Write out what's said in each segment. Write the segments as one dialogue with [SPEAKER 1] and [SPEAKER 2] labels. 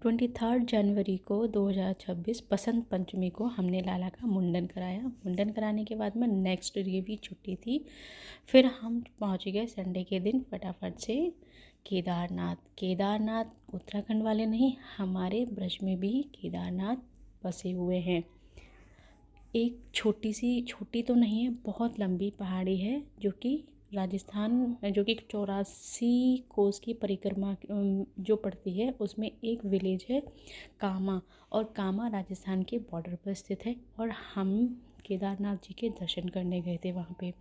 [SPEAKER 1] 23 जनवरी को 2026 बसंत पंचमी को हमने लाला का मुंडन कराया। मुंडन कराने के बाद में नेक्स्ट डे भी छुट्टी थी। फिर हम पहुंच गए संडे के दिन फटाफट से केदारनाथ उत्तराखंड वाले नहीं, हमारे ब्रज में भी केदारनाथ बसे हुए हैं। एक छोटी तो नहीं है, बहुत लंबी पहाड़ी है जो कि राजस्थान, जो कि 84 कोस की परिक्रमा जो पड़ती है उसमें एक विलेज है कामा, और कामा राजस्थान के बॉर्डर पर स्थित है। और हम केदारनाथ जी के दर्शन करने गए थे वहाँ पे।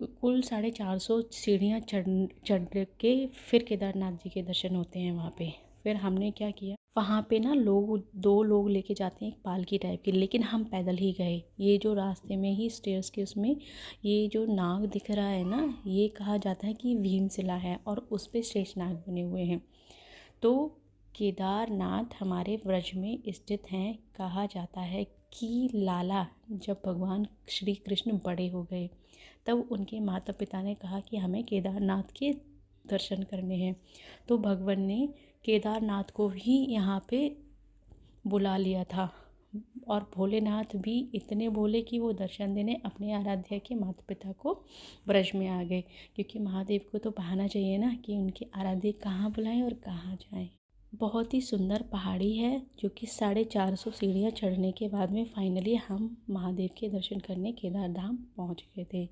[SPEAKER 1] कुल 450 सीढ़ियाँ चढ़ के फिर केदारनाथ जी के दर्शन होते हैं वहाँ पे। फिर हमने क्या किया, वहाँ पे ना दो लोग लेके जाते हैं एक पालकी टाइप की, लेकिन हम पैदल ही गए। ये जो रास्ते में ही स्टेयर्स के उसमें ये जो नाग दिख रहा है ना, ये कहा जाता है कि भीमशिला है और उस पे शेषनाग बने हुए हैं। तो केदारनाथ हमारे ब्रज में स्थित हैं। कहा जाता है कि लाला जब भगवान श्री कृष्ण बड़े हो गए तब उनके माता पिता ने कहा कि हमें केदारनाथ के दर्शन करने हैं, तो भगवान ने केदारनाथ को भी यहाँ पे बुला लिया था। और भोलेनाथ भी इतने भोले कि वो दर्शन देने अपने आराध्या के माता पिता को ब्रज में आ गए, क्योंकि महादेव को तो बहाना चाहिए ना कि उनके आराध्य कहाँ बुलाएं और कहाँ जाएं। बहुत ही सुंदर पहाड़ी है जो कि 450 सीढ़ियाँ चढ़ने के बाद में फाइनली हम महादेव के दर्शन करने केदार धाम पहुँच गए थे।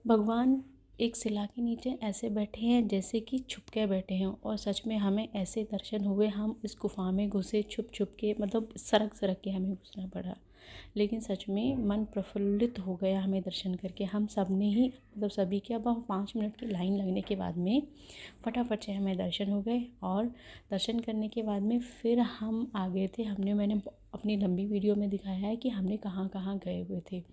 [SPEAKER 1] भगवान एक शिला के नीचे ऐसे बैठे हैं जैसे कि छुप के बैठे हैं, और सच में हमें ऐसे दर्शन हुए। हम इस गुफा में घुसे छुप के, मतलब सरक के हमें घुसना पड़ा, लेकिन सच में मन प्रफुल्लित हो गया हमें दर्शन करके। हम सब ने ही, मतलब सभी के, अब हम 5 मिनट की लाइन लगने के बाद में फटाफट से हमें दर्शन हो गए। और दर्शन करने के बाद में फिर हम आ गए थे। मैंने अपनी लंबी वीडियो में दिखाया है कि हमने कहाँ कहाँ गए हुए थे।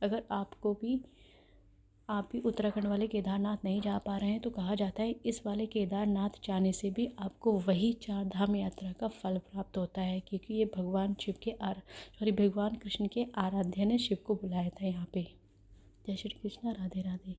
[SPEAKER 1] अगर आप भी उत्तराखंड वाले केदारनाथ नहीं जा पा रहे हैं तो कहा जाता है इस वाले केदारनाथ जाने से भी आपको वही 4 धाम यात्रा का फल प्राप्त होता है, क्योंकि ये भगवान कृष्ण के आराध्य ने शिव को बुलाया था यहाँ पे। जय श्री कृष्णा, राधे राधे।